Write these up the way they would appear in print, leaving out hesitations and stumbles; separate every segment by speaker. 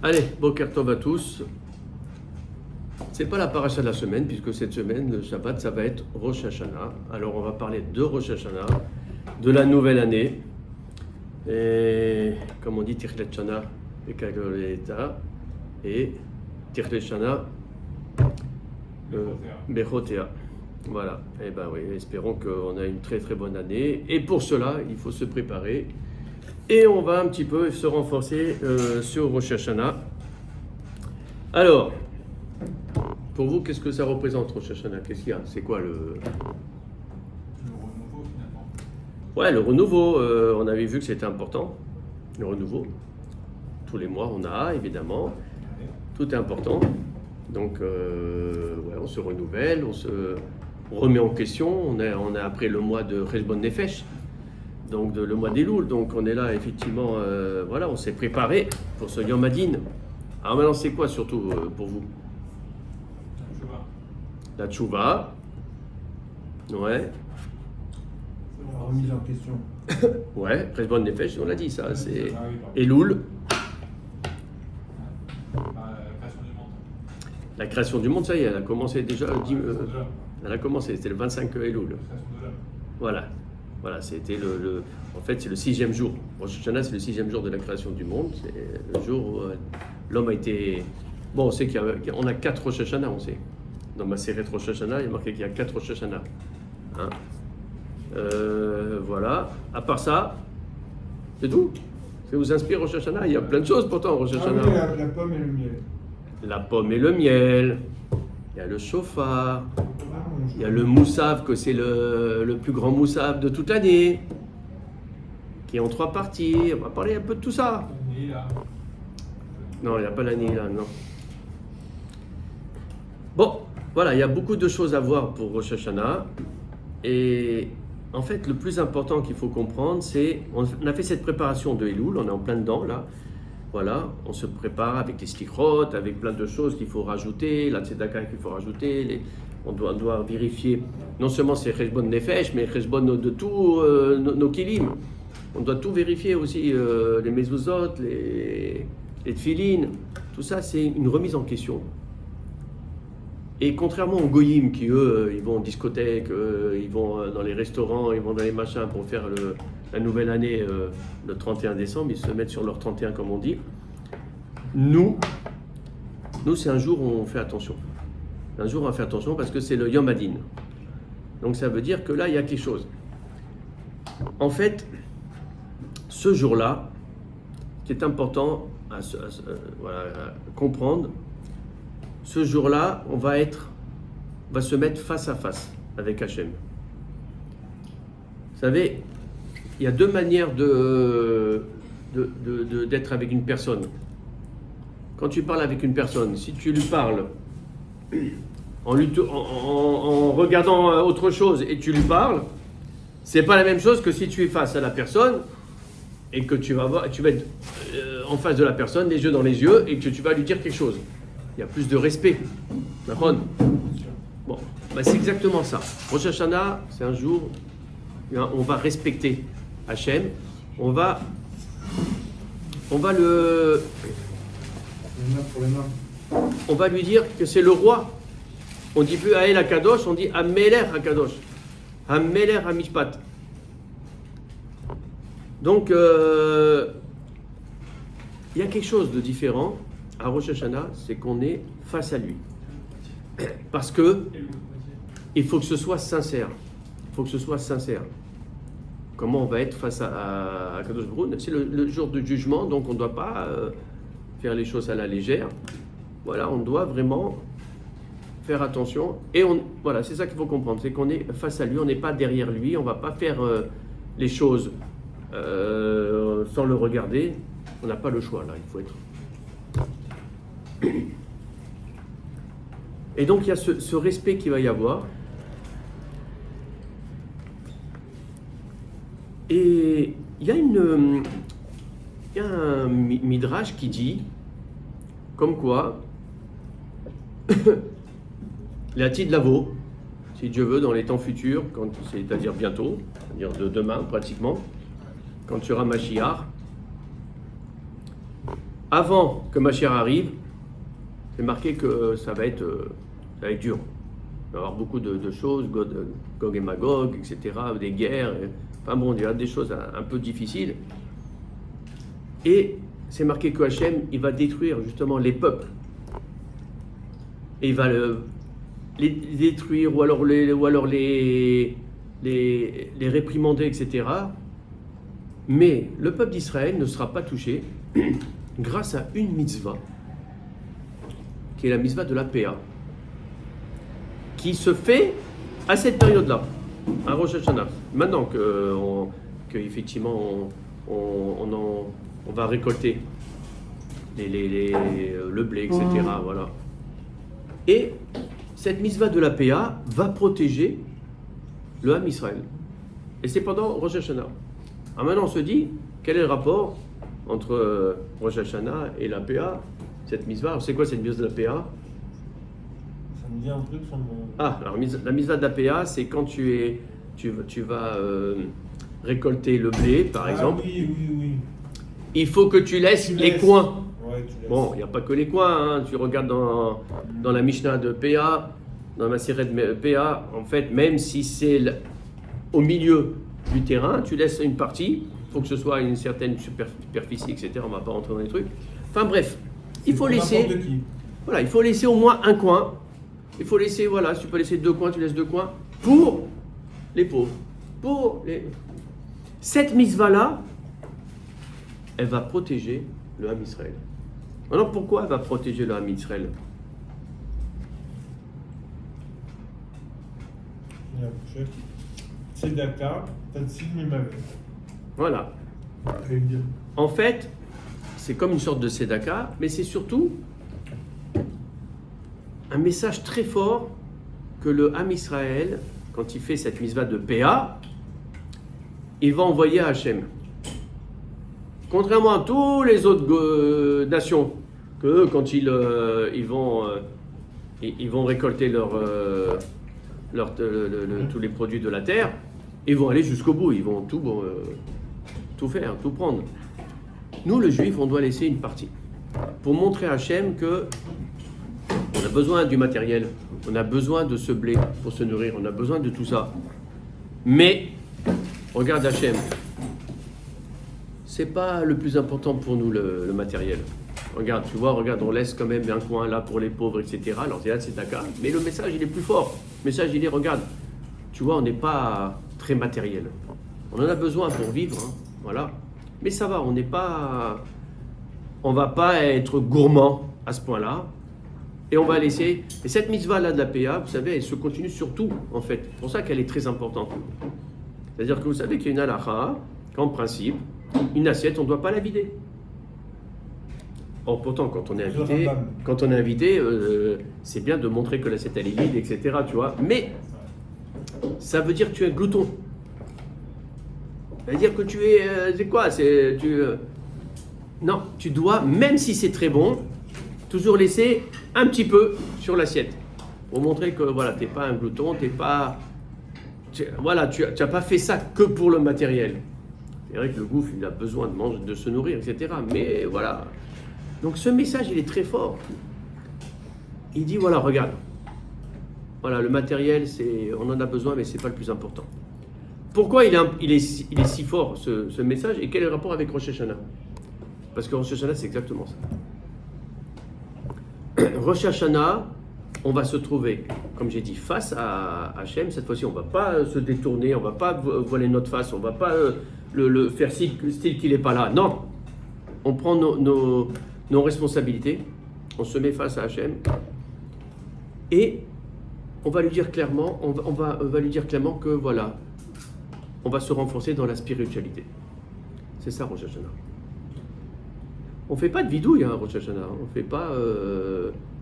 Speaker 1: Allez, Boker Tov à tous. C'est pas la paracha de la semaine, puisque cette semaine, le Shabbat, ça va être Rosh Hashanah. Alors on va parler de Rosh Hashanah, de la nouvelle année. Et comme on dit, Tirlet Shana, Bekagoleta, et Tirlet Shana, Bechotea. Voilà, et ben oui, espérons qu'on a une très très bonne année. Et pour cela, il faut se préparer. Et on va un petit peu se renforcer sur Rosh Hashanah. Alors, pour vous, qu'est-ce que ça représente Rosh Hashanah? Qu'est-ce qu'il y a? C'est quoi le
Speaker 2: renouveau finalement.
Speaker 1: Ouais, le renouveau. On avait vu que c'était important. Le renouveau. Tous les mois, on a évidemment. Tout est important. Donc, ouais, on se renouvelle, on se remet en question. On est après le mois de Cheshbon Nefesh. Donc le mois d'Elul, donc on est là effectivement, voilà, on s'est préparé pour ce Yom Hadin. Alors maintenant c'est quoi surtout pour vous? La Tchouva. Ouais.
Speaker 3: La remise en question.
Speaker 1: Ouais, Cheshbon Nefesh, on l'a dit ça, c'est Elul. La création du monde, ça y est, elle a commencé déjà, elle a commencé, c'était le 25 Elul. Voilà. Voilà, c'était en fait, c'est le 6e jour. Rosh Hashanah, c'est le 6e jour de la création du monde. C'est le jour où l'homme a été... Bon, on sait qu'on a 4 Rosh Hashanah, on sait. Dans ma série de Rosh Hashanah, il y a marqué qu'il y a 4 Rosh Hashanah. Hein, voilà. À part ça, c'est tout. Ça vous inspire Rosh Hashanah? Il y a plein de choses pourtant Rosh Hashanah.
Speaker 3: Ah oui, la pomme et le miel.
Speaker 1: La pomme et le miel. Il y a le shofar. Il y a le moussaf, que c'est le plus grand moussaf de toute l'année, qui est en 3 parties. On va parler un peu de tout ça. Non, il n'y a pas la nuit là, non. Bon, voilà, il y a beaucoup de choses à voir pour Rosh Hashanah. Et en fait, le plus important qu'il faut comprendre, c'est... On a fait cette préparation de Elul, on est en plein dedans là. Voilà, on se prépare avec les slichot, avec plein de choses qu'il faut rajouter, la tzedaka qu'il faut rajouter, on doit vérifier non seulement ces cheshbon nefesh, mais cheshbon de tous nos kilim. On doit tout vérifier aussi, les mezuzot, les tfilin, tout ça c'est une remise en question. Et contrairement aux goyim qui eux, ils vont en discothèque, ils vont dans les restaurants, ils vont dans les machins pour faire la nouvelle année le 31 décembre, ils se mettent sur leur 31 comme on dit. Nous c'est un jour où on fait attention. Un jour on fait attention parce que c'est le Yom Hadin. Donc ça veut dire que là il y a quelque chose. En fait, ce jour-là, ce qui est important à comprendre, ce jour-là, on va se mettre face à face avec Hachem. Vous savez, il y a 2 manières d'être avec une personne. Quand tu parles avec une personne, si tu lui parles en regardant autre chose et tu lui parles, c'est pas la même chose que si tu es face à la personne et que tu vas être en face de la personne, les yeux dans les yeux, et que tu vas lui dire quelque chose. Il y a plus de respect. D'accord ? Bon, bah c'est exactement ça. Rosh Hashanah, c'est un jour où on va respecter Hachem. On va lui dire que c'est le roi. On dit plus Ael HaKadosh, on dit Ameler HaKadosh. Ameler HaMishpat. Donc, il y a quelque chose de différent à Rosh Hashanah, c'est qu'on est face à lui. Parce que il faut que ce soit sincère. Il faut que ce soit sincère. Comment on va être face à Kadosh Baruch Hu? C'est le jour du jugement, donc on ne doit pas faire les choses à la légère. Voilà, on doit vraiment faire attention. Et voilà, c'est ça qu'il faut comprendre, c'est qu'on est face à lui, on n'est pas derrière lui, on ne va pas faire les choses sans le regarder. On n'a pas le choix là, il faut être... Et donc il y a ce respect qu'il va y avoir. Et il y a un midrash qui dit comme quoi l'atid lavo, si Dieu veut, dans les temps futurs, c'est-à-dire bientôt, c'est-à-dire de demain pratiquement, quand tu auras Mashiach, avant que Mashiach arrive, c'est marqué que ça va être dur. Il va y avoir beaucoup de choses, Gog et Magog, etc., des guerres. Enfin bon, il y a des choses un peu difficiles. Et c'est marqué que Hachem, il va détruire justement les peuples. Et il va les détruire ou alors les réprimander, etc. Mais le peuple d'Israël ne sera pas touché grâce à une mitzvah, qui est la mitzvah de la PA, qui se fait à cette période-là, à Rosh Hashanah. Maintenant qu'effectivement on va récolter le blé, etc. Voilà. Et cette mitzvah de la PA va protéger le Ham Israël. Et c'est pendant Rosh Hashanah. Alors maintenant on se dit, quel est le rapport entre Rosh Hashanah et la PA, cette mitzvah? Alors c'est quoi cette mitzvah de la PA?
Speaker 3: Ça me dit un truc sur mon...
Speaker 1: Ah, alors la mitzvah de la PA, c'est quand tu vas récolter le blé, par exemple.
Speaker 3: Oui.
Speaker 1: Il faut que tu laisses les coins.
Speaker 3: Ouais, tu laisses.
Speaker 1: Bon, il n'y a pas que les coins, hein. Tu regardes dans la Mishnah de PA, dans ma série de PA, en fait, même si c'est au milieu du terrain, tu laisses une partie, il faut que ce soit une certaine superficie, etc. On ne va pas rentrer dans les trucs. Enfin bref, il faut laisser... Voilà, il faut laisser au moins un coin. Il faut laisser, voilà, si tu peux laisser 2 coins, tu laisses 2 coins pour les pauvres. Cette mitzvah-là, elle va protéger le Ham Israël. Alors pourquoi elle va protéger le Ham Israël?
Speaker 3: C'est Dakar, Tatsil Mimavel.
Speaker 1: Voilà. En fait, c'est comme une sorte de Sedaka, mais c'est surtout un message très fort que le Ham Israël, quand il fait cette mitzvah de PA, il va envoyer à Hachem. Contrairement à toutes les autres nations, que quand ils vont récolter tous les produits de la terre, ils vont aller jusqu'au bout, ils vont tout faire, tout prendre. Nous, le juif, on doit laisser une partie pour montrer à Hachem que on a besoin du matériel, on a besoin de ce blé pour se nourrir, on a besoin de tout ça. Mais, regarde Hachem, c'est pas le plus important pour nous le matériel. Regarde, tu vois, on laisse quand même un coin là pour les pauvres, etc. Alors c'est Dakar, mais le message il est plus fort. Le message il est, regarde, tu vois, on n'est pas très matériel. On en a besoin pour vivre, hein, voilà. Mais ça va, on va pas être gourmand à ce point-là. Et on va laisser. Et cette mitzvah-là de la PA, vous savez, elle se continue sur tout, en fait. C'est pour ça qu'elle est très importante. C'est-à-dire que vous savez qu'il y a une halakha, qu'en principe, une assiette, on ne doit pas la vider. Or, pourtant, quand on est invité, c'est bien de montrer que l'assiette, elle est vide, etc. Tu vois. Mais ça veut dire que tu es un glouton. Ça veut dire que tu es... c'est quoi Non, tu dois, même si c'est très bon, toujours laisser un petit peu sur l'assiette pour montrer que voilà, tu n'es pas un glouton, tu n'as pas fait ça que pour le matériel. C'est vrai que le gouffre, il a besoin de manger, de se nourrir, etc. Mais voilà. Donc ce message, il est très fort. Il dit, voilà, regarde. Voilà, le matériel, on en a besoin, mais ce n'est pas le plus important. Pourquoi il est si fort, ce message, et quel est le rapport avec Rosh Hashanah? Parce que Rosh Hashanah, c'est exactement ça. Rosh Hashanah, on va se trouver, comme j'ai dit, face à Hachem. Cette fois-ci, on ne va pas se détourner, on ne va pas voiler notre face, on ne va pas le faire style qu'il n'est pas là. Non, on prend nos responsabilités, on se met face à Hachem et on va lui dire clairement, on va lui dire clairement que voilà, on va se renforcer dans la spiritualité. C'est ça Rosh Hashanah. On ne fait pas de vidouille, hein, Rosh Hashanah. On ne fait pas,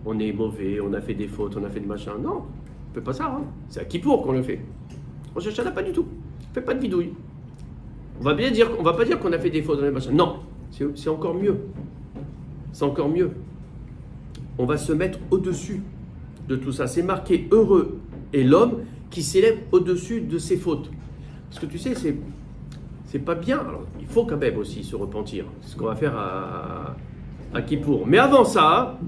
Speaker 1: on est mauvais, on a fait des fautes, on a fait de machin. Non, on ne fait pas ça. Hein. C'est à Kippour qu'on le fait. Rosh Hashanah, pas du tout. On ne fait pas de vidouille. On va pas dire qu'on a fait des fautes, on a fait machin. Non, c'est encore mieux. C'est encore mieux. On va se mettre au-dessus de tout ça. C'est marqué heureux est l'homme qui s'élève au-dessus de ses fautes. Parce que tu sais, c'est pas bien. Alors, il faut quand même aussi se repentir. C'est ce qu'on va faire à Kippour. Mais avant ça,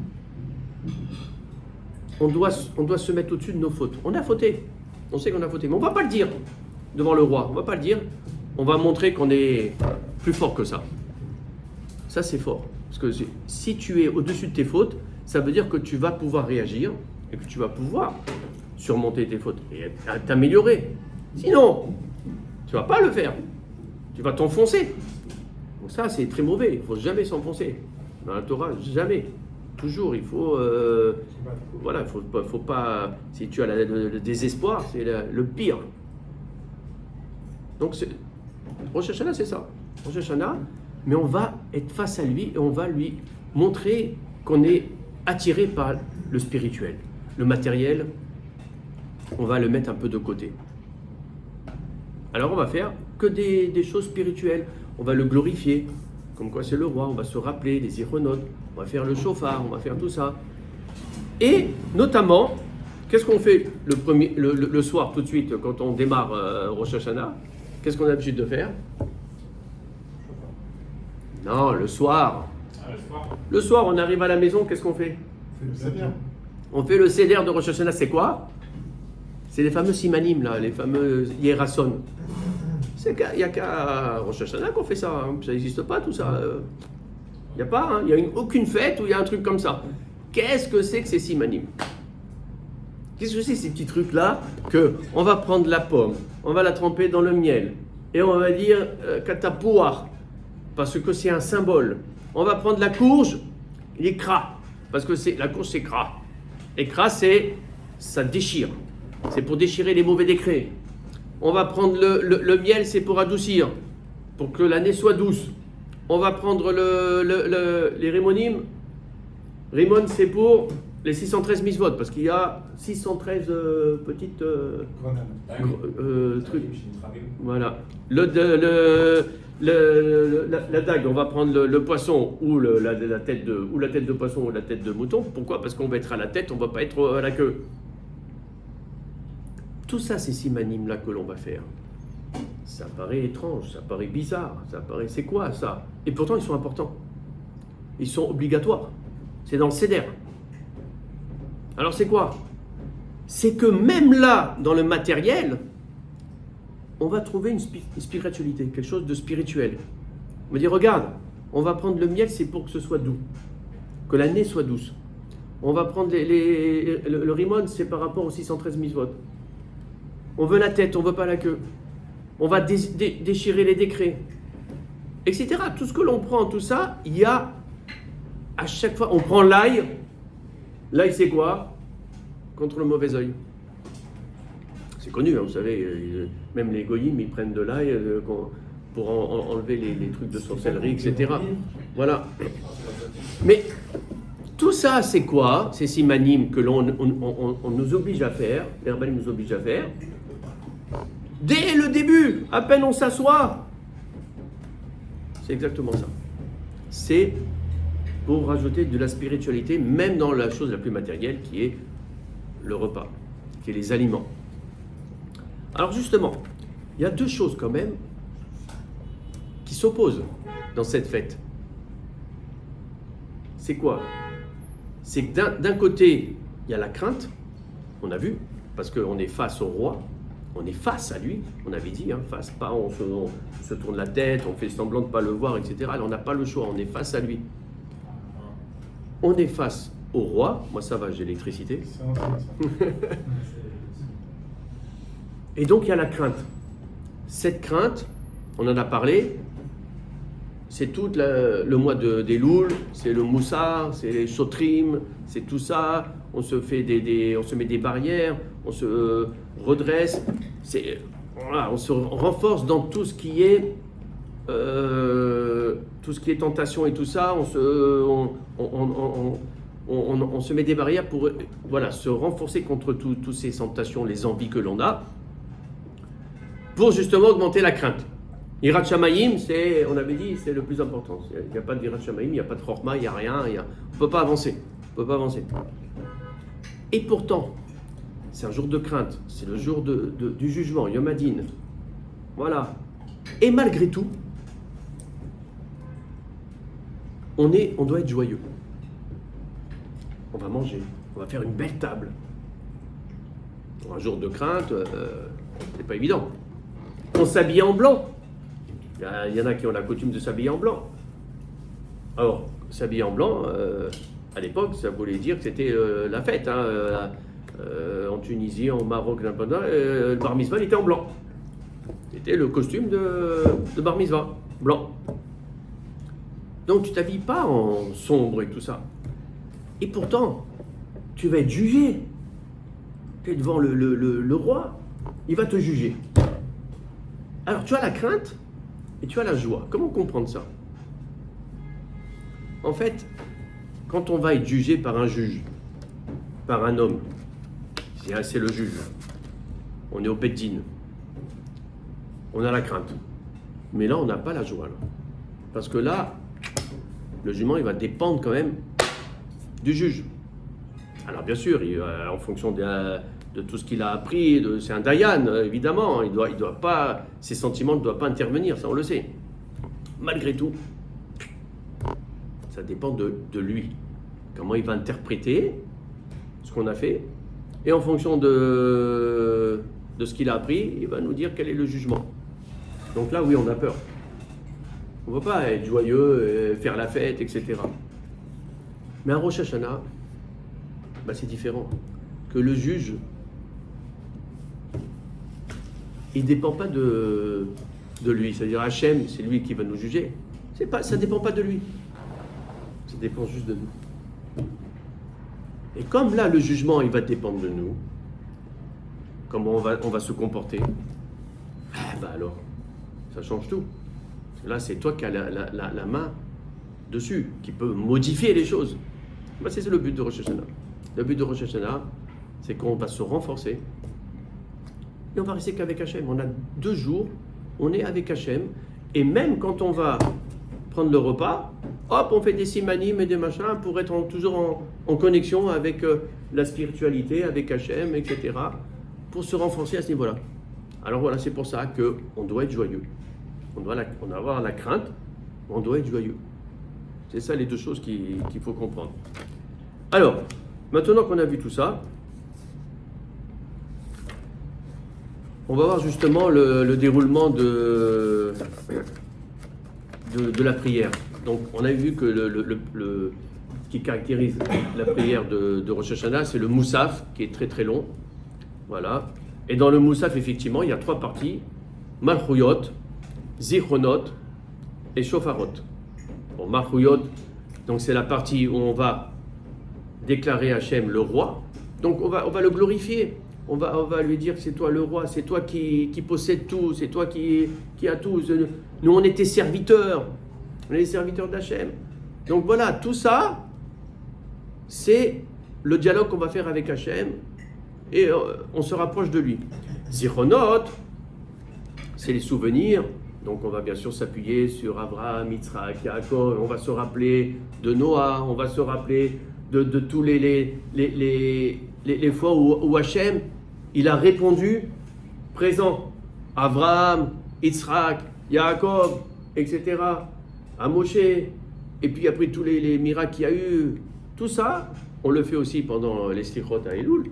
Speaker 1: on doit se mettre au-dessus de nos fautes. On a fauté. On sait qu'on a fauté. Mais on ne va pas le dire devant le roi. On ne va pas le dire. On va montrer qu'on est plus fort que ça. Ça, c'est fort. Parce que si tu es au-dessus de tes fautes, ça veut dire que tu vas pouvoir réagir et que tu vas pouvoir surmonter tes fautes et t'améliorer. Sinon, tu ne vas pas le faire. Tu vas t'enfoncer. Donc ça, c'est très mauvais. Il ne faut jamais s'enfoncer. Dans la Torah, jamais. Toujours, il faut... voilà, faut pas... Si tu as le désespoir, c'est le pire. Donc, Rosh Hashanah, c'est ça. Rosh Hashanah, mais on va être face à lui et on va lui montrer qu'on est attiré par le spirituel. Le matériel, on va le mettre un peu de côté. Alors, on va faire que des choses spirituelles. On va le glorifier, comme quoi c'est le roi. On va se rappeler des ironotes. On va faire le chauffard, on va faire tout ça. Et notamment, qu'est-ce qu'on fait le soir tout de suite quand on démarre Rosh Hashanah? Qu'est-ce qu'on a l'habitude de faire? Non, le soir. Le soir, on arrive à la maison, qu'est-ce qu'on fait? On fait le seder de Rosh Hashanah, c'est quoi? C'est les fameux simanim, là, les fameux hierason. Il n'y a qu'à Rosh Hashanah qu'on fait ça, hein. Ça n'existe pas tout ça. Il n'y a pas, hein. Il n'y a aucune fête où il y a un truc comme ça. Qu'est-ce que c'est que ces simanim? Qu'est-ce que c'est ces petits trucs-là que on va prendre la pomme, on va la tremper dans le miel et on va dire katapouar parce que c'est un symbole. On va prendre la courge, les cras parce que la courge c'est cras. Et cras c'est ça déchire. C'est pour déchirer les mauvais décrets. On va prendre le miel, c'est pour adoucir, pour que l'année soit douce. On va prendre les rimonim. Rimon, c'est pour les 613 misvot, parce qu'il y a 613 petites trucs. Voilà. La dague, on va prendre le poisson ou la tête de poisson ou la tête de mouton. Pourquoi? Parce qu'on va être à la tête, on ne va pas être à la queue. Tout ça, ces simanim-là que l'on va faire, ça paraît étrange, ça paraît bizarre, ça paraît... C'est quoi ça? Et pourtant, ils sont importants. Ils sont obligatoires. C'est dans le Seder. Alors, c'est quoi? C'est que même là, dans le matériel, on va trouver une spiritualité, quelque chose de spirituel. On va dire, regarde, on va prendre le miel, c'est pour que ce soit doux, que l'année soit douce. On va prendre le rimon, c'est par rapport aux 613 misvot. On veut la tête, on ne veut pas la queue. On va déchirer les décrets, etc. Tout ce que l'on prend, tout ça, il y a, à chaque fois, on prend l'ail. L'ail, c'est quoi? Contre le mauvais œil. C'est connu, hein, vous savez, même les goyim, ils prennent de l'ail pour enlever les trucs de sorcellerie, etc. Voilà. Mais tout ça, c'est quoi? C'est simanim que l'on nous oblige à faire, les rabbins nous obligent à faire. Dès le début, à peine on s'assoit. C'est exactement ça. C'est pour rajouter de la spiritualité, même dans la chose la plus matérielle, qui est le repas, qui est les aliments. Alors justement, il y a deux choses quand même qui s'opposent dans cette fête. C'est quoi? C'est que d'un côté, il y a la crainte, on a vu, parce qu'on est face au roi, on est face à lui, on avait dit, hein, face, pas on se tourne la tête, on fait semblant de ne pas le voir, etc. Alors on n'a pas le choix, on est face à lui. On est face au roi, moi ça va, j'ai l'électricité. Et donc il y a la crainte. Cette crainte, on en a parlé, c'est tout le mois d'Elul, c'est le Moussar, c'est les Shotrim, c'est tout ça. On se met des barrières, on se redresse. Voilà, on se renforce dans tout ce qui est tentation et tout ça. On se met des barrières pour se renforcer contre toutes ces tentations, les envies que l'on a, pour justement augmenter la crainte. Hirat Shamayim, on avait dit, c'est le plus important. Il n'y a pas de Hirat Shamayim, il n'y a pas de Chorma, il n'y a rien. On ne peut pas avancer. Et pourtant, c'est un jour de crainte. C'est le jour du jugement, Yom Hadin. Voilà. Et malgré tout, on doit être joyeux. On va manger, on va faire une belle table. Pour un jour de crainte, c'est pas évident. On s'habille en blanc. Il y en a qui ont la coutume de s'habiller en blanc. Alors, s'habiller en blanc, à l'époque, ça voulait dire que c'était la fête. Hein, en Tunisie, en Maroc, le bar mitzvah il était en blanc. C'était le costume de bar mitzvah, blanc. Donc tu t'habilles pas en sombre et tout ça. Et pourtant, tu vas être jugé. Tu es devant le roi, il va te juger. Alors tu as la crainte et tu as la joie. Comment comprendre ça? En fait, quand on va être jugé par un juge, par un homme, c'est le juge, on est au Beddin, on a la crainte. Mais là, on n'a pas la joie. Là. Parce que là, le jugement, il va dépendre quand même du juge. Alors bien sûr, en fonction de tout ce qu'il a appris, c'est un Dayan, évidemment, il doit pas, ses sentiments ne doivent pas intervenir, ça on le sait. Malgré tout, ça dépend de lui. Comment il va interpréter ce qu'on a fait, et en fonction de ce qu'il a appris, il va nous dire quel est le jugement. Donc là, oui, on a peur. On ne va pas être joyeux, faire la fête, etc. Mais un Rosh Hashanah, c'est différent. Que le juge, il ne dépend pas de lui. C'est-à-dire Hachem, c'est lui qui va nous juger. Ça ne dépend pas de lui. Ça dépend juste de nous. Et comme là, le jugement, il va dépendre de nous, comment on va se comporter, alors, ça change tout. Là, c'est toi qui as la main dessus, qui peut modifier les choses. C'est le but de Rosh Hashanah. Le but de Rosh Hashanah, c'est qu'on va se renforcer. Et on va rester qu'avec Hachem. On a 2 jours, on est avec Hachem. Et même quand on va prendre le repas, hop, on fait des simanim et des machins pour être toujours en connexion avec la spiritualité, avec Hachem, etc. Pour se renforcer à ce niveau-là. Alors voilà, c'est pour ça qu'on doit être joyeux. On doit avoir la crainte, on doit être joyeux. C'est ça les 2 choses qu'il faut comprendre. Alors, maintenant qu'on a vu tout ça, on va voir justement le déroulement de la prière. Donc, on a vu que ce qui caractérise la prière de Rosh Hashanah, c'est le Moussaf, qui est très très long. Voilà. Et dans le Moussaf, effectivement, il y a 3 parties, Malchuyot, Zichronot et Shofarot. Bon, Malchuyot, donc c'est la partie où on va déclarer Hachem le roi. Donc on va le glorifier. On va lui dire que c'est toi le roi, c'est toi qui possède tout, c'est toi qui a tout. Nous, on est tes serviteurs. On est les serviteurs d'Hachem. Donc voilà, tout ça, c'est le dialogue qu'on va faire avec Hachem et on se rapproche de lui. Zichronot, c'est les souvenirs. Donc on va bien sûr s'appuyer sur Abraham, Yitzhak, Yaakov. On va se rappeler de Noah, on va se rappeler de tous les fois où Hachem, il a répondu présent. Abraham, Yitzhak, Yaakov, etc. À Moshe, et puis après tous les miracles qu'il y a eu. Tout ça, on le fait aussi pendant les Slichot à Elul.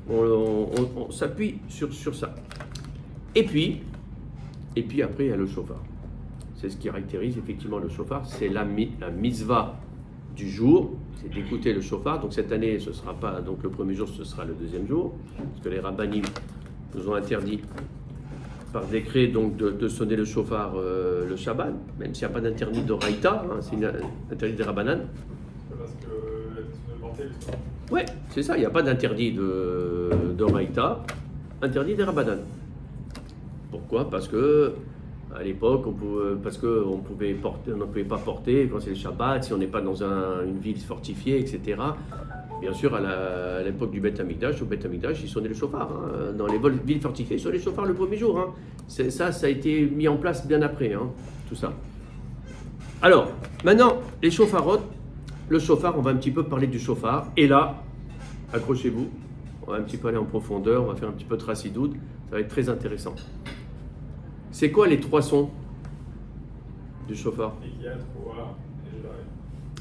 Speaker 1: On s'appuie sur ça. Et puis après, il y a le shofar. C'est ce qui caractérise effectivement le shofar. C'est la mitzvah du jour, c'est d'écouter le shofar. Donc cette année, ce ne sera pas donc le premier jour, ce sera le deuxième jour, parce que les rabbanim nous ont interdit par décret donc de sonner le shofar le Shabbat, même s'il n'y a pas d'interdit de Raïta, c'est interdit des rabbanan.
Speaker 3: Parce que la question de porter,
Speaker 1: Ouais, c'est ça, il n'y a pas d'interdit de Raïta, interdit des rabbanan. Pourquoi? Parce que à l'époque, on ne pouvait pas porter quand c'est le Shabbat, si on n'est pas dans une ville fortifiée, etc. Bien sûr, à l'époque du Beth Amikdash, au Beth Amikdash, ils sonnaient le shofar. Dans les villes fortifiées, ils sonnaient le shofar le premier jour. Ça a été mis en place bien après, tout ça. Alors, maintenant, les shofarot. Le shofar, on va un petit peu parler du shofar. Et là, accrochez-vous, on va un petit peu aller en profondeur, on va faire un petit peu de Tracidoud. Ça va être très intéressant. C'est quoi les 3 sons du shofar?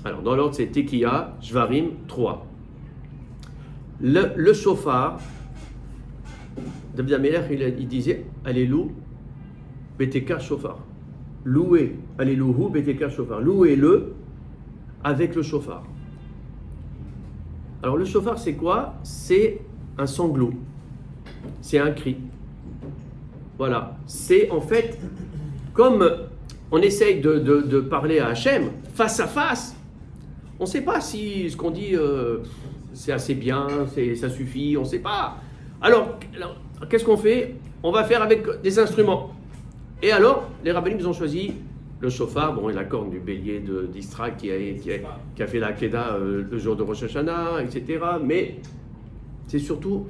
Speaker 1: Alors, dans l'ordre, c'est Tekiya, Shvarim, 3. Le shofar, David Amelech, il disait Allélu, Beteka shofar. Louez, Alléluhu, Beteka shofar. Louez-le avec le shofar. Alors, le shofar, c'est quoi? C'est un sanglot. C'est un cri. Voilà. C'est en fait comme on essaye de parler à Hachem face à face. On ne sait pas si ce qu'on dit c'est assez bien, ça suffit, on ne sait pas. Alors qu'est-ce qu'on fait? On va faire avec des instruments. Et alors, les rabbinim, ils ont choisi le shofar, bon, et la corne du bélier d'Istra qui a fait la Keda le jour de Rosh Hashanah, etc. Mais c'est surtout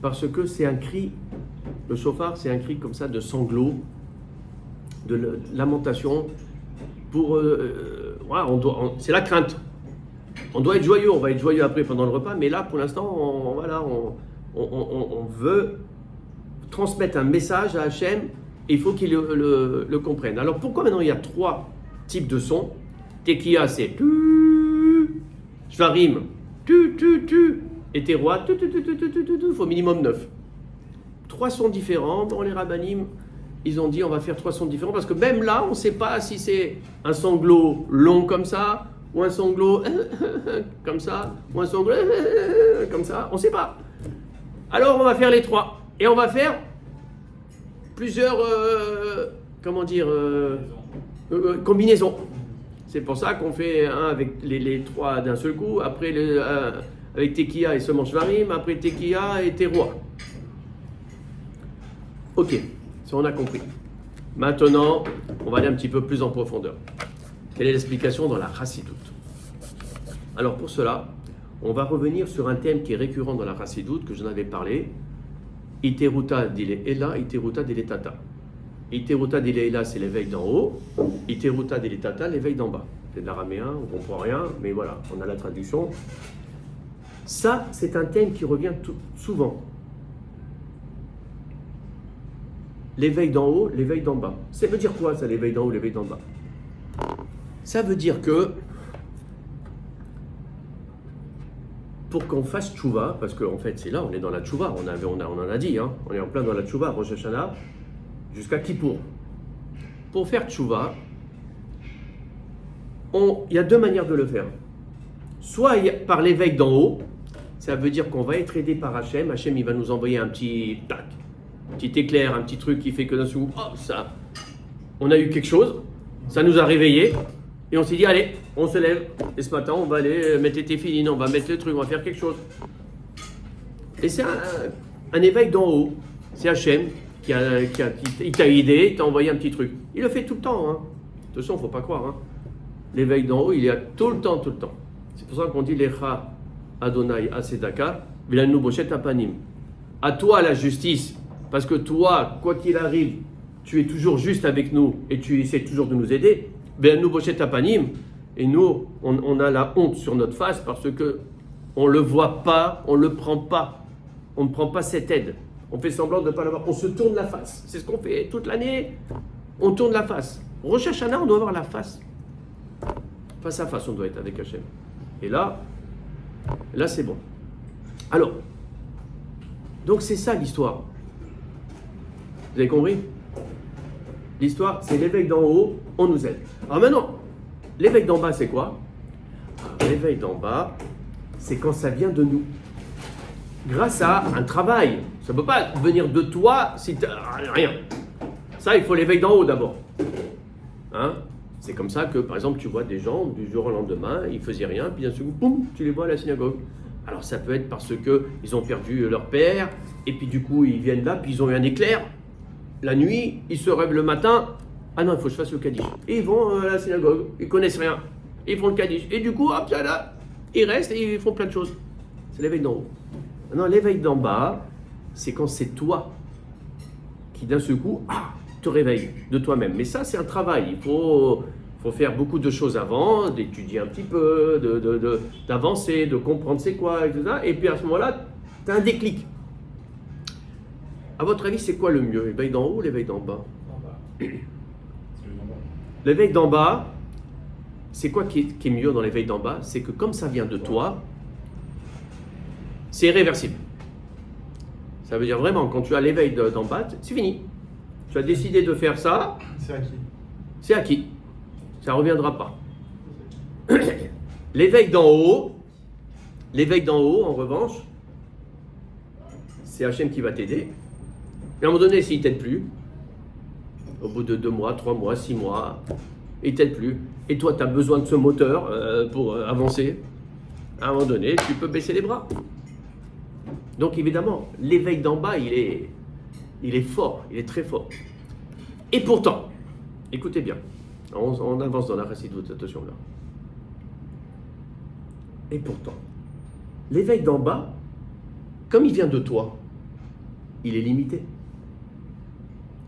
Speaker 1: parce que c'est un cri, le shofar, c'est un cri comme ça de sanglot, de lamentation. C'est la crainte. On doit être joyeux, on va être joyeux après pendant le repas, mais là, pour l'instant, on veut transmettre un message à Hachem, et il faut qu'il le comprenne. Alors pourquoi maintenant il y a 3 types de sons? Tekiya, c'est tu, Shvarim, tu, et Teroa, il faut minimum 9. 3 sons différents. Bon, les rabbinim, ils ont dit on va faire 3 sons différents, parce que même là, on ne sait pas si c'est un sanglot long comme ça, ou un sanglot comme ça, ou un sanglot comme ça, on ne sait pas. Alors on va faire les 3, et on va faire plusieurs, combinaisons. C'est pour ça qu'on fait un avec les 3 d'un seul coup, après avec Tekiya et seulement Shvarim, après Tekiya et Teroa. Ok, ça on a compris. Maintenant, on va aller un petit peu plus en profondeur. Quelle est l'explication dans la Chassidoute? Alors pour cela, on va revenir sur un thème qui est récurrent dans la Chassidoute, que j'en avais parlé. Iteruta dile Ela, Iteruta dile Tata. Iteruta dile Ela, c'est l'éveil d'en haut. Iteruta dile Tata, l'éveil d'en bas. C'est de l'araméen, on ne comprend rien, mais voilà, on a la traduction. Ça, c'est un thème qui revient souvent. L'éveil d'en haut, l'éveil d'en bas. Ça veut dire quoi, ça, l'éveil d'en haut, l'éveil d'en bas? Ça veut dire que pour qu'on fasse tchouva, parce qu'en fait c'est là, on est dans la tchouva, on en a dit, hein, on est en plein dans la tchouva, Rosh Hashanah, jusqu'à Kippour. Pour faire tchouva, il y a 2 manières de le faire. Soit par l'éveil d'en haut, ça veut dire qu'on va être aidé par Hachem, Hachem il va nous envoyer un petit éclair, un petit truc qui fait que d'un coup, ça, on a eu quelque chose, ça nous a réveillés, et on s'est dit, allez, on se lève, et ce matin, on va aller mettre les téfilines, on va mettre le truc, on va faire quelque chose. Et c'est un éveil d'en haut. C'est Hachem il t'a aidé, il t'a envoyé un petit truc. Il le fait tout le temps, hein. De toute façon, il ne faut pas croire. Hein. L'éveil d'en haut, il est tout le temps. C'est pour ça qu'on dit, Lecha Adonai Asedaka, Vilanu Boshet Apanim. À toi la justice, parce que toi, quoi qu'il arrive, tu es toujours juste avec nous, et tu essaies toujours de nous aider. Vilanu Boshet Apanim. Et nous, on a la honte sur notre face parce que on ne le voit pas, on ne le prend pas. On ne prend pas cette aide. On fait semblant de ne pas l'avoir. On se tourne la face. C'est ce qu'on fait toute l'année. On tourne la face. Rosh Hashanah, on doit avoir la face. Face à face, on doit être avec Hachem. Et là c'est bon. Alors, donc c'est ça l'histoire. Vous avez compris? L'histoire, c'est l'éveil d'en haut, on nous aide. Alors maintenant, l'éveil d'en bas, c'est quoi? L'éveil d'en bas, c'est quand ça vient de nous. Grâce à un travail. Ça ne peut pas venir de toi si tu n'as rien. Ça, il faut l'éveil d'en haut d'abord. Hein? C'est comme ça que, par exemple, tu vois des gens, du jour au lendemain, ils ne faisaient rien, puis d'un seul coup, boum, tu les vois à la synagogue. Alors ça peut être parce qu'ils ont perdu leur père, et puis du coup, ils viennent là, puis ils ont eu un éclair. La nuit, ils se rêvent le matin. Ah non, il faut que je fasse le Kaddish. Et ils vont à la synagogue, ils connaissent rien. Et ils font le Kaddish. Et du coup, hop, là, ils restent et ils font plein de choses. C'est l'éveil d'en haut. Maintenant, l'éveil d'en bas, c'est quand c'est toi qui d'un seul coup, te réveille de toi-même. Mais ça, c'est un travail. Il faut faire beaucoup de choses avant, d'étudier un petit peu, d'avancer, de comprendre c'est quoi, etc. Et puis à ce moment-là, tu as un déclic. À votre avis, c'est quoi le mieux? L'éveil d'en haut ou l'éveil d'en bas? L'éveil d'en bas, c'est quoi qui est mieux dans l'éveil d'en bas? C'est que comme ça vient de toi, c'est irréversible. Ça veut dire vraiment, quand tu as l'éveil d'en bas, c'est fini. Tu as décidé de faire ça,
Speaker 3: C'est acquis.
Speaker 1: c'est acquis. Ça ne reviendra pas. L'éveil d'en haut, en revanche, c'est Hachem qui va t'aider. Mais à un moment donné, s'il ne t'aide plus, au bout de 2 mois, 3 mois, 6 mois, il ne t'aide plus. Et toi, tu as besoin de ce moteur pour avancer. À un moment donné, tu peux baisser les bras. Donc évidemment, l'éveil d'en bas, il est fort, il est très fort. Et pourtant, écoutez bien, on avance dans la chassidoute, attention là. Et pourtant, l'éveil d'en bas, comme il vient de toi, il est limité.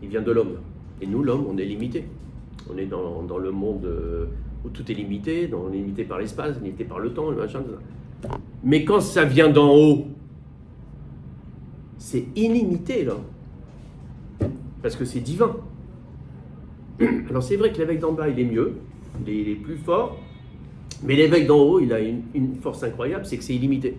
Speaker 1: Il vient de l'homme. Et nous, l'homme, on est limité. On est dans le monde où tout est limité, on est limité par l'espace, limité par le temps, le machin, tout ça. Mais quand ça vient d'en haut, c'est illimité, là. Parce que c'est divin. Alors c'est vrai que l'éveil d'en bas, il est mieux, il est plus fort, mais l'éveil d'en haut, il a une force incroyable, c'est que c'est illimité.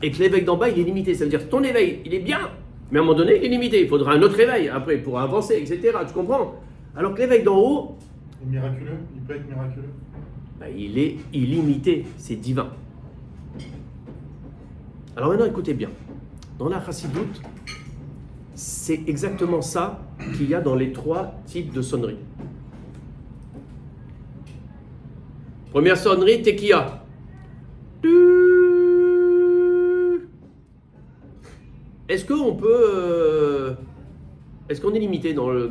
Speaker 1: Et que l'éveil d'en bas, il est limité. Ça veut dire que ton éveil, il est bien, mais à un moment donné, il est limité. Il faudra un autre éveil après pour avancer, etc. Tu comprends? Alors que l'éveil d'en haut,
Speaker 3: Il est miraculeux. Il peut être miraculeux.
Speaker 1: ben, il est illimité, c'est divin. Alors maintenant, écoutez bien. Dans la chassidoute, c'est exactement ça qu'il y a dans les 3 types de sonneries. Première sonnerie, Tekiya. Est-ce qu'on peut... est-ce qu'on est limité dans le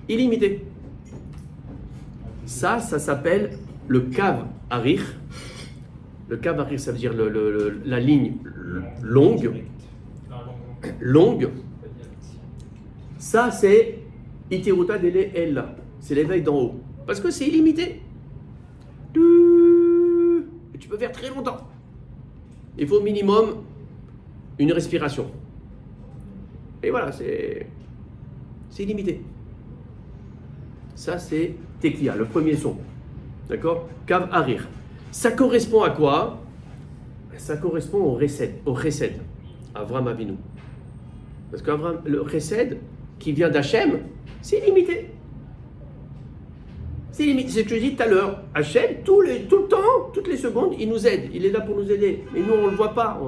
Speaker 1: illimité. Ça s'appelle le kav harir. Le kav harir, ça veut dire la ligne longue. Ça, c'est itiruta dele ella. C'est l'éveil d'en haut. Parce que c'est illimité. Et tu peux faire très longtemps. Il faut au minimum une respiration. Et voilà, c'est illimité. Ça, c'est Tekiya, le premier son. D'accord? Kav harir. Ça correspond à quoi? Ça correspond au Chesed, Avram Avinu. Parce que le Chesed qui vient d'Hachem, c'est illimité. C'est limité. C'est ce que je dis tout à l'heure. Hachem, tout le temps, toutes les secondes, il nous aide. Il est là pour nous aider. Mais nous, on ne le voit pas.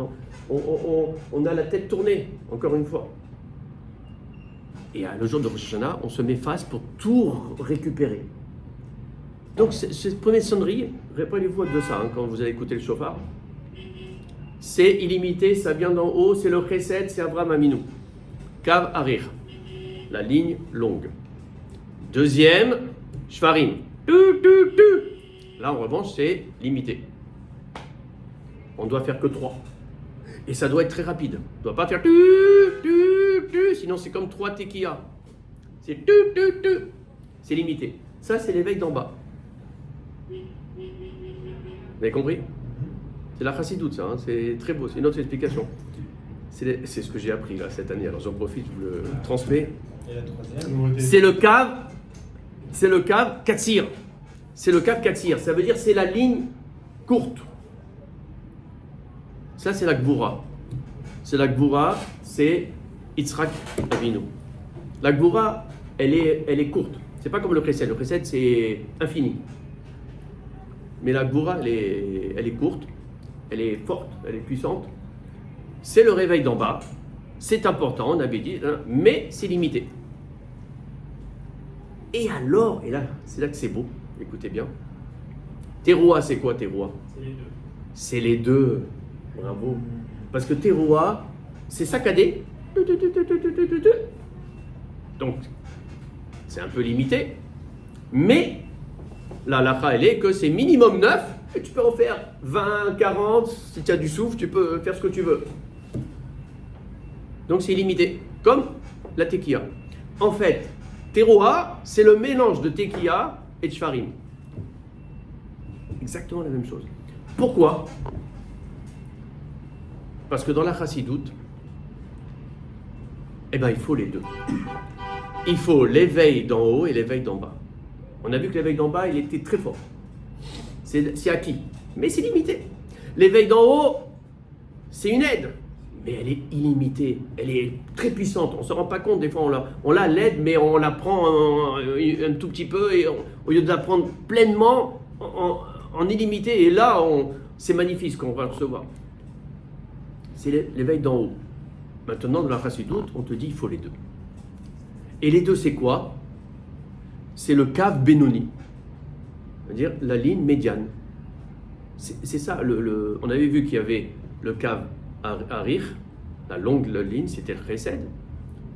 Speaker 1: On a la tête tournée, encore une fois. Et le jour de Rosh Hashanah, on se met face pour tout récupérer. Donc, cette première sonnerie, rappelez-vous de ça quand vous allez écouter le shofar. C'est illimité, ça vient d'en haut, c'est le Chesed, c'est Avraham Avinu. Kav harir, la ligne longue. Deuxième, Shvarim. Là, en revanche, c'est limité. On doit faire que 3. Et ça doit être très rapide. On ne doit pas faire sinon c'est comme 3 Tekiya. C'est c'est limité. Ça, c'est l'éveil d'en bas. Vous avez compris? C'est la chassidoute, ça. Hein. C'est très beau. C'est une autre explication. C'est ce que j'ai appris là cette année. Alors j'en profite, je vous le transmets.
Speaker 3: Et la troisième?
Speaker 1: C'est le kav. C'est le kav katsir. C'est le kav katsir. Ça veut dire c'est la ligne courte. Ça, c'est la Gvura. C'est la Gvura, c'est Yitzhak Avinu. La Gvura, elle est courte. C'est pas comme le Chesed. Le Chesed, c'est infini. Mais la Gvura, elle est courte, elle est forte, elle est puissante. C'est le réveil d'en bas. C'est important, on avait dit, hein, mais c'est limité. Et alors, et là, c'est là que c'est beau. Écoutez bien. Teroua, c'est quoi Teroua?
Speaker 3: C'est les deux.
Speaker 1: C'est les deux. Bravo. Parce que Teroua, c'est saccadé. Donc, c'est un peu limité. Mais, la halakha, elle est que c'est minimum 9. Et tu peux en faire 20, 40. Si tu as du souffle, tu peux faire ce que tu veux. Donc, c'est limité. Comme la Tekiya. En fait, Teroua, c'est le mélange de Tekiya et de Shvarim. Exactement la même chose. Pourquoi? Parce que dans la chassidoute, eh ben, il faut les deux. Il faut l'éveil d'en haut et l'éveil d'en bas. On a vu que l'éveil d'en bas, il était très fort. C'est acquis. Mais c'est limité. L'éveil d'en haut, c'est une aide. Mais elle est illimitée. Elle est très puissante. On ne se rend pas compte. Des fois, on l'a l'aide, mais on la prend un tout petit peu. Et au lieu de la prendre pleinement, en illimité. Et là, c'est magnifique ce qu'on va recevoir. C'est l'éveil d'en haut. Maintenant, dans la Chassidoute, on te dit il faut les deux. Et les deux, c'est quoi? C'est le Kav Benoni. C'est-à-dire la ligne médiane. C'est ça. On avait vu qu'il y avait le Kav Arir, la longue ligne, c'était le Chesed.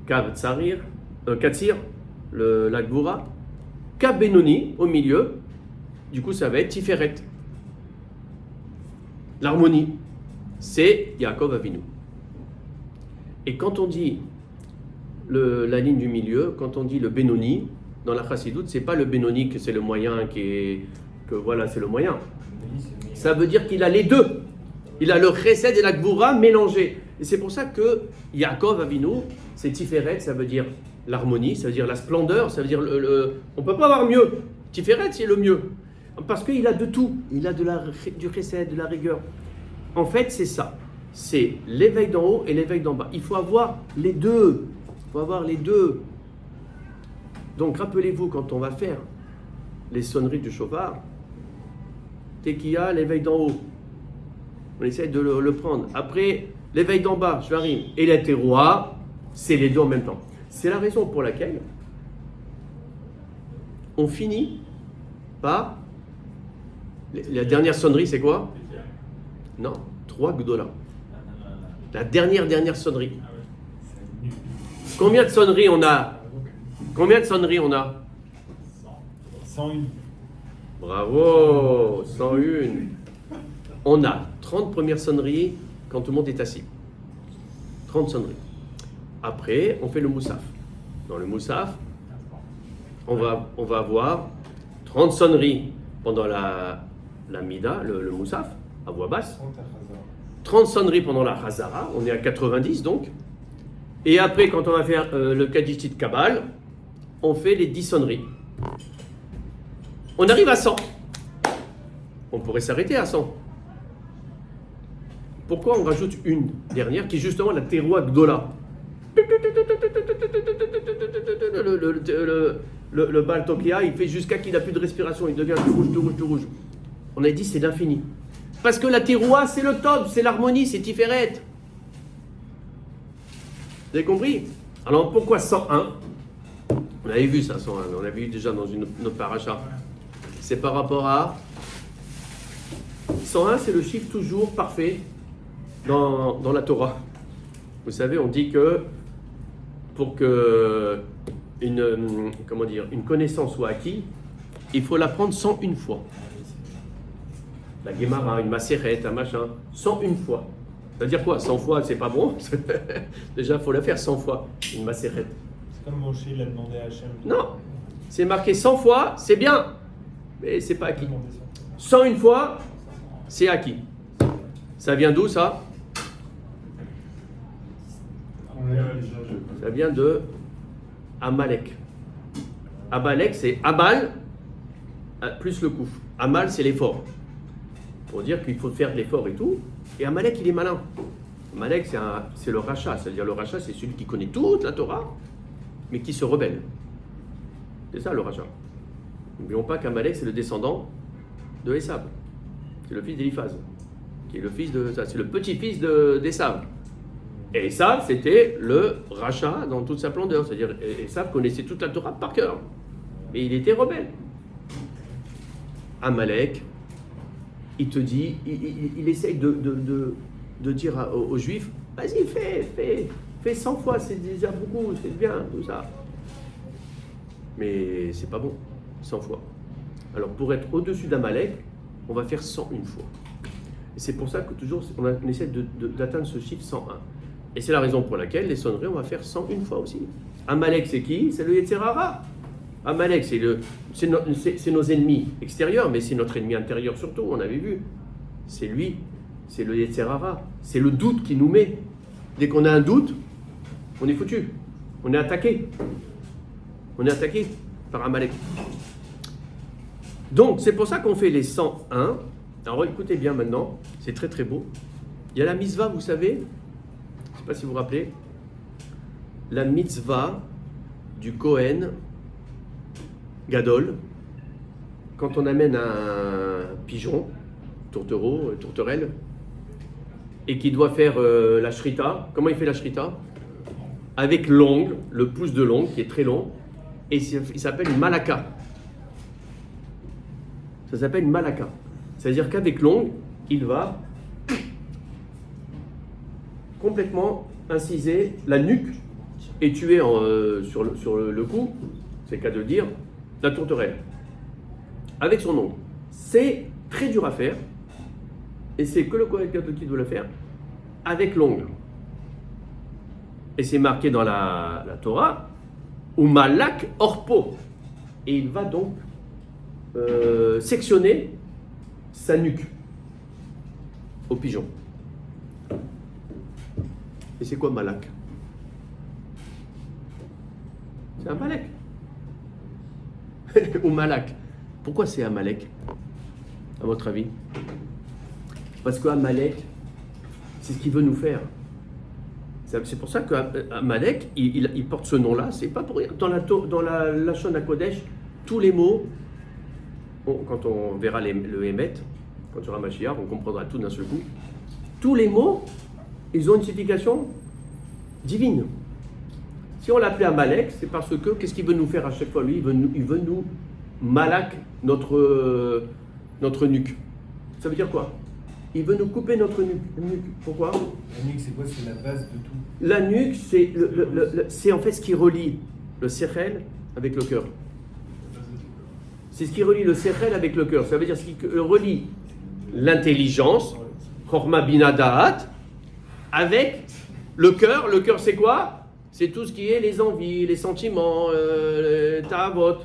Speaker 1: Kav Tsarir, Katsir, la Gvura. Kav Benoni, au milieu, du coup, ça va être Tiferet. L'harmonie, c'est Yaakov Avinu. Et quand on dit la ligne du milieu, quand on dit le Benoni, dans la Chassidoute, c'est pas le Benoni que c'est le moyen c'est le moyen. Ça veut dire qu'il a les deux. Il a le Chesed et la Gvura mélangés. Et c'est pour ça que Yaakov Avinu, c'est Tiferet, ça veut dire l'harmonie, ça veut dire la splendeur, ça veut dire on peut pas avoir mieux. Tiferet, c'est le mieux. Parce qu'il a de tout. Il a du Chesed, de la rigueur. En fait, c'est ça. C'est l'éveil d'en haut et l'éveil d'en bas. Il faut avoir les deux. Il faut avoir les deux. Donc, rappelez-vous, quand on va faire les sonneries du shofar, Tekiya, l'éveil d'en haut. On essaie de le prendre. Après, l'éveil d'en bas, Shvarim, et la teroua, c'est les deux en même temps. C'est la raison pour laquelle on finit par la dernière sonnerie, c'est quoi? Non, 3 Gdola. La dernière sonnerie. Combien de sonneries on a?
Speaker 3: 101.
Speaker 1: Bravo, 101. On a 30 premières sonneries quand tout le monde est assis. 30 sonneries. Après, on fait le moussaf. Dans le moussaf, on va avoir 30 sonneries pendant la mida, le moussaf, à voix basse. 30 sonneries pendant la Hazara, on est à 90 donc. Et après, quand on va faire le Kadishtit Kabbal, on fait les 10 sonneries. On arrive à 100. On pourrait s'arrêter à 100. Pourquoi on rajoute une dernière qui est justement la Teroua Gdola? Le Baal Tokia, il fait jusqu'à qu'il n'a plus de respiration, il devient tout rouge. On a dit c'est l'infini. Parce que la Teroua, c'est le top, c'est l'harmonie, c'est Tiferet. Vous avez compris? Alors pourquoi 101? On avait vu ça, 101, on l'avait vu déjà dans notre paracha. C'est par rapport à 101, c'est le chiffre toujours parfait dans la Torah. Vous savez, on dit que pour que une connaissance soit acquise, il faut l'apprendre 101 fois. La Gemara, une Maseret, un machin, 101 fois. Ça veut dire quoi? 100 fois, c'est pas bon. Déjà, il faut la faire 100 fois, une Maseret.
Speaker 3: C'est comme Moshe, il a demandé à Hachem.
Speaker 1: Non, c'est marqué 100 fois, c'est bien, mais c'est pas acquis. 101 fois, c'est acquis. Ça vient d'où ça? Ça vient de Amalek. Amalek, c'est Amal plus le coup. Amal, c'est l'effort. Pour dire qu'il faut faire de l'effort et tout. Et Amalek, il est malin. Amalek, c'est le rachat. C'est-à-dire le rachat, c'est celui qui connaît toute la Torah, mais qui se rebelle. C'est ça le rachat. N'oublions pas qu'Amalek, c'est le descendant de Esav. C'est le fils d'Éliphaz. Qui est le fils de ça. C'est le petit-fils d'Esav. Et Esav, c'était le rachat dans toute sa splendeur. C'est-à-dire, Esav connaissait toute la Torah par cœur. Mais il était rebelle. Amalek, il te dit, il essaye de dire aux Juifs, vas-y, fais 100 fois, c'est déjà beaucoup, c'est bien, tout ça. Mais c'est pas bon, 100 fois. Alors pour être au-dessus d'Amalek, on va faire 101 fois. Et c'est pour ça que toujours, on essaie d'atteindre ce chiffre 101. Et c'est la raison pour laquelle les sonneries, on va faire 101 fois aussi. Amalek, c'est qui? C'est le Yetzer Hara. Amalek, c'est nos ennemis extérieurs, mais c'est notre ennemi intérieur surtout, on avait vu. C'est lui, c'est le Yetzer Hara. C'est le doute qui nous met. Dès qu'on a un doute, on est foutu. On est attaqué. On est attaqué par Amalek. Donc, c'est pour ça qu'on fait les 101. Alors, écoutez bien maintenant, c'est très très beau. Il y a la mitzvah, vous savez, je ne sais pas si vous vous rappelez, la mitzvah du Kohen Gadol, quand on amène un pigeon, tourtereau, tourterelle, et qui doit faire la shrita. Comment il fait la shrita? Avec l'ongle, le pouce de l'ongle qui est très long, et il s'appelle une malaka. Ça s'appelle une malaka. C'est-à-dire qu'avec l'ongle, il va complètement inciser la nuque et tuer sur le cou, c'est le cas de le dire, la tourterelle. Avec son ongle. C'est très dur à faire, et c'est que le Kohen Gadol qui doit le faire avec l'ongle. Et c'est marqué dans la Torah, ou malak orpo. Et il va donc sectionner sa nuque au pigeon. Et c'est quoi malak? C'est un malek. Ou malak. Pourquoi c'est Amalek, à votre avis? Parce qu'Amalek, c'est ce qu'il veut nous faire. C'est pour ça qu'Amalek, il porte ce nom-là, c'est pas pour rien. Dans la Lachon HaKodesh, tous les mots, quand on verra le Hémet, quand il y aura Mashiach, on comprendra tout d'un seul coup. Tous les mots, ils ont une signification divine. Si on l'appelait Amalek, c'est parce que, qu'est-ce qu'il veut nous faire à chaque fois? Lui, il veut nous malak notre nuque. Ça veut dire quoi? Il veut nous couper notre nuque. Pourquoi?
Speaker 3: La nuque, c'est quoi? C'est la base de tout.
Speaker 1: La nuque, c'est en fait ce qui relie le sechel avec le cœur. C'est ce qui relie le sechel avec le cœur. Ça veut dire ce qui relie l'intelligence, chorma bina da'at, avec le cœur. Le cœur, c'est quoi? C'est tout ce qui est les envies, les sentiments, les ta'avot.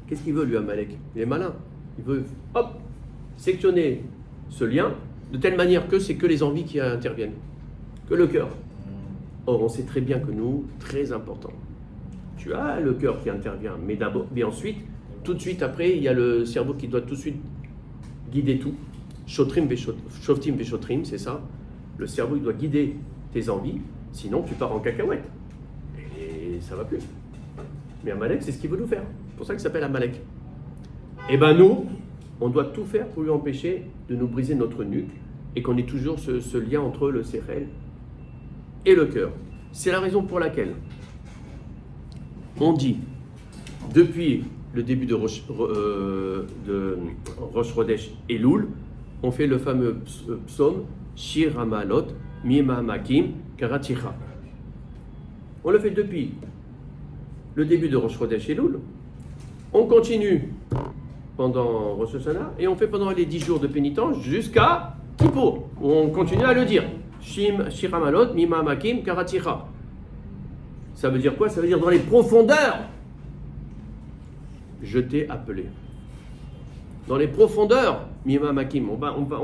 Speaker 1: Qu'est-ce qu'il veut, lui, Amalek? Il est malin. Il veut, hop, sectionner ce lien de telle manière que c'est que les envies qui interviennent, que le cœur. Or, on sait très bien que nous, très important, tu as le cœur qui intervient, mais d'abord, mais ensuite, tout de suite après, il y a le cerveau qui doit tout de suite guider tout. Shoftim veshotrim, c'est ça. Le cerveau, il doit guider tes envies, sinon tu pars en cacahuète. Et ça va plus. Mais Amalek, c'est ce qu'il veut nous faire. C'est pour ça qu'il s'appelle Amalek. Et ben nous, on doit tout faire pour lui empêcher de nous briser notre nuque et qu'on ait toujours ce lien entre le sechel et le cœur. C'est la raison pour laquelle on dit, depuis le début de Rosh Chodesh Elul, on fait le fameux psaume Shir Hamalot Mima Makim Karaticha. On le fait depuis le début de Rosh Chodesh Elul. On continue pendant Rosh Hashanah et on fait pendant les 10 jours de pénitence jusqu'à Kippour, où on continue à le dire. Shir Hamalot Mima Makim Karaticha. Ça veut dire quoi? Ça veut dire dans les profondeurs, je t'ai appelé. Dans les profondeurs, Mima Makim, on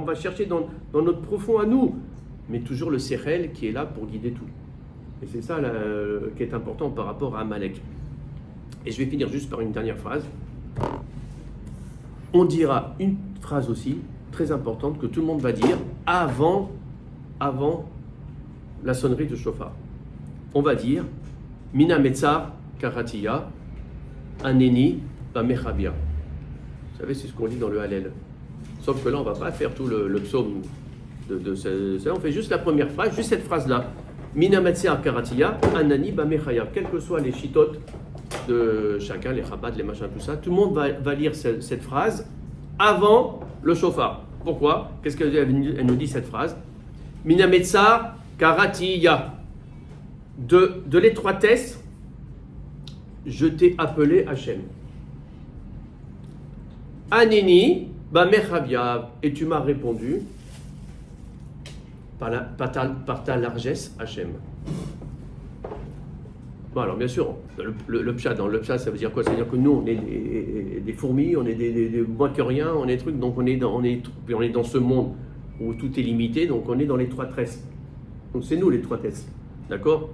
Speaker 1: va chercher dans notre profond à nous, mais toujours le Sechel qui est là pour guider tout. Et c'est ça qui est important par rapport à Amalek. Et je vais finir juste par une dernière phrase. On dira une phrase aussi, très importante, que tout le monde va dire avant la sonnerie de shofar. On va dire Mina Metzar Karatiya Aneni Bamechavia. Vous savez, c'est ce qu'on dit dans le Hallel. Sauf que là, on ne va pas faire tout le psaume de ça. On fait juste la première phrase, juste cette phrase-là. Mina Metzar Karatiya Anani Bamechaya. Quels que soient les chitotes de chacun, les Chabad, les machins, tout ça, tout le monde va lire cette phrase avant le shofar. Pourquoi? Qu'est-ce qu'elle nous dit cette phrase? Mina Metzar Karatiya. De l'étroitesse, je t'ai appelé Hachem. Aneni, Bamechavia, et tu m'as répondu par ta largesse, Hachem. Bon, alors bien sûr, le pshat, dans le pshat, ça veut dire quoi? Ça veut dire que nous, on est des fourmis, on est des moins que rien, on est des trucs, donc on est dans ce monde où tout est limité, donc on est dans l'étroitesse. Donc c'est nous l'étroitesse, d'accord?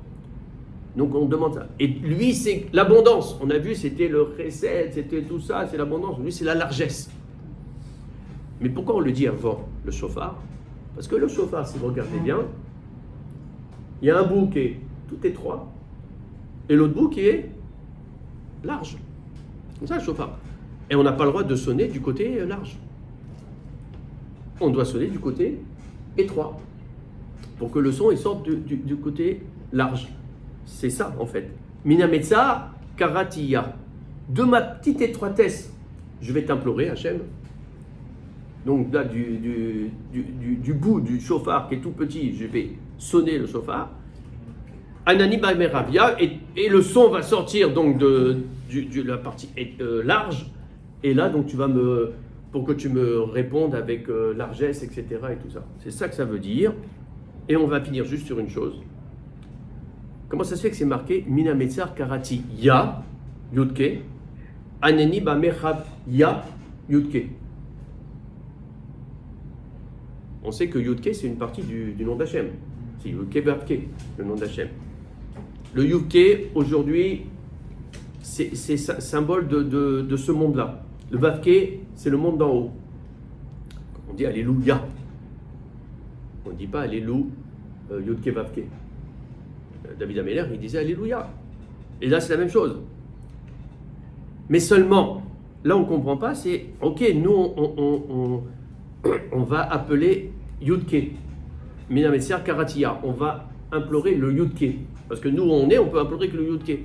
Speaker 1: Donc on demande ça. Et lui, c'est l'abondance. On a vu, c'était le recette, c'était tout ça, c'est l'abondance. Lui, c'est la largesse. Mais pourquoi on le dit avant le shofar? Parce que le shofar, si vous regardez bien, il y a un bout qui est tout étroit et l'autre bout qui est large. C'est ça le shofar. Et on n'a pas le droit de sonner du côté large. On doit sonner du côté étroit pour que le son il sorte du côté large. C'est ça en fait. Minametsa karatiya. De ma petite étroitesse, je vais t'implorer, Hachem. Donc là, du bout du shofar qui est tout petit, je vais sonner le shofar. Anani Bameravia, et le son va sortir donc de la partie large. Et là, donc tu vas pour que tu me répondes avec largesse, etc. et tout ça. C'est ça que ça veut dire. Et on va finir juste sur une chose. Comment ça se fait que c'est marqué Minametzar Karati Ya Yudke Aneni Bamerab Ya Yudke? On sait que Yudke c'est une partie du nom d'Hachem. C'est Yudke Vavke, le nom d'Hachem. Le Yudke aujourd'hui c'est symbole de ce monde-là. Le Vavke c'est le monde d'en haut. On dit Alléluia. On ne dit pas Alléluia Yudke Vavke. David Ameller, il disait Alléluia. Et là, c'est la même chose. Mais seulement, là, on ne comprend pas, c'est, ok, nous, on va appeler Yudke, Minametsia Karatia. On va implorer le Yudke. Parce que nous, on peut implorer que le Yudke.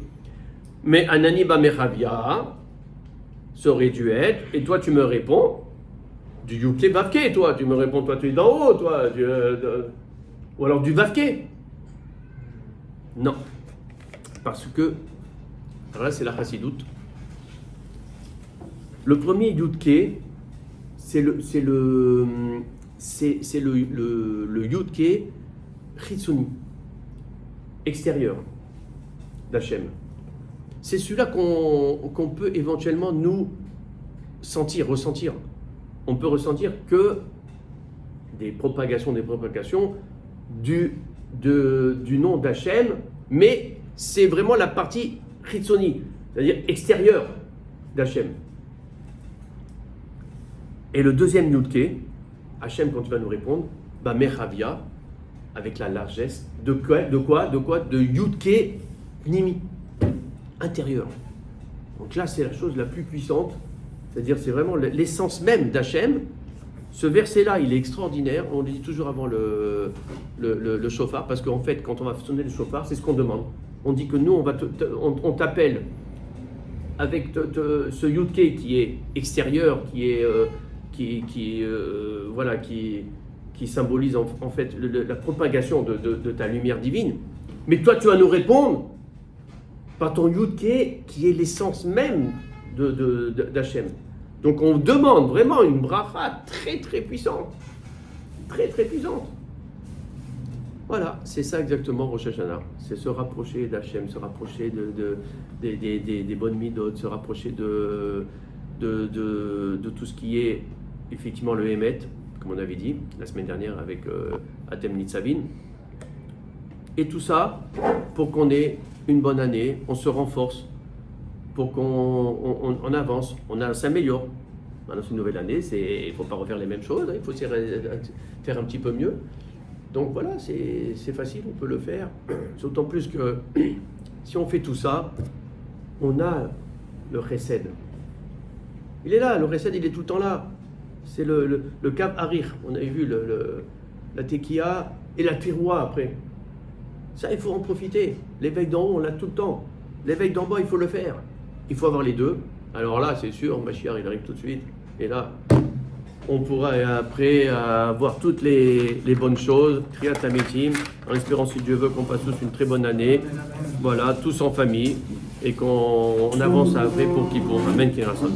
Speaker 1: Mais Anani Bameravia, ça aurait dû être, et toi, tu me réponds, du Yudke Vavke, toi, tu me réponds, toi, tu es d'en haut, toi, ou alors du Vavke. Non, parce que, alors là c'est la chassidoute. Le premier Yudke, c'est le Yudke Chitsuni, extérieur d'Hachem. C'est celui-là qu'on peut éventuellement nous ressentir. On peut ressentir que des propagations du nom d'Hachem, mais c'est vraiment la partie Chitsoni, c'est-à-dire extérieure d'Hachem. Et le deuxième Yudke, Hachem, quand tu vas nous répondre, Meravia, avec la largesse, de quoi? De Yudke Pnimi, intérieur. Donc là, c'est la chose la plus puissante, c'est-à-dire c'est vraiment l'essence même d'Hachem. Ce verset-là, il est extraordinaire. On le dit toujours avant le shofar, parce qu'en fait, quand on va sonner le shofar, c'est ce qu'on demande. On dit que nous, on t'appelle avec ce Yudke qui est extérieur, qui symbolise en fait la propagation de ta lumière divine. Mais toi, tu vas nous répondre par ton Yudke qui est l'essence même d'Hachem. Donc on demande vraiment une bracha très très puissante. Très très puissante. Voilà, c'est ça exactement Rosh Hashanah. C'est se rapprocher d'Hachem, se rapprocher des bonnes midotes, se rapprocher de tout ce qui est effectivement le Hémet, comme on avait dit la semaine dernière avec Atem Nitzavin. Et tout ça pour qu'on ait une bonne année, on se renforce, pour qu'on avance, on s'améliore. Maintenant, c'est une nouvelle année, il ne faut pas refaire les mêmes choses, il faut faire un petit peu mieux. Donc voilà, c'est facile, on peut le faire. D'autant plus que si on fait tout ça, on a le chesed. Il est là, le chesed, il est tout le temps là. C'est le Kav Harir. On avait vu la Tekiya et la Tiroua après. Ça, il faut en profiter. L'éveil d'en haut, on l'a tout le temps. L'éveil d'en bas, il faut le faire. Il faut avoir les deux. Alors là, c'est sûr, Mashiach, il arrive tout de suite. Et là, on pourra après avoir toutes les bonnes choses, Kriyat HaMetim, en espérant, si Dieu veut, qu'on passe tous une très bonne année. Voilà, tous en famille, et qu'on avance après pour Kippour. Amen, Kirason.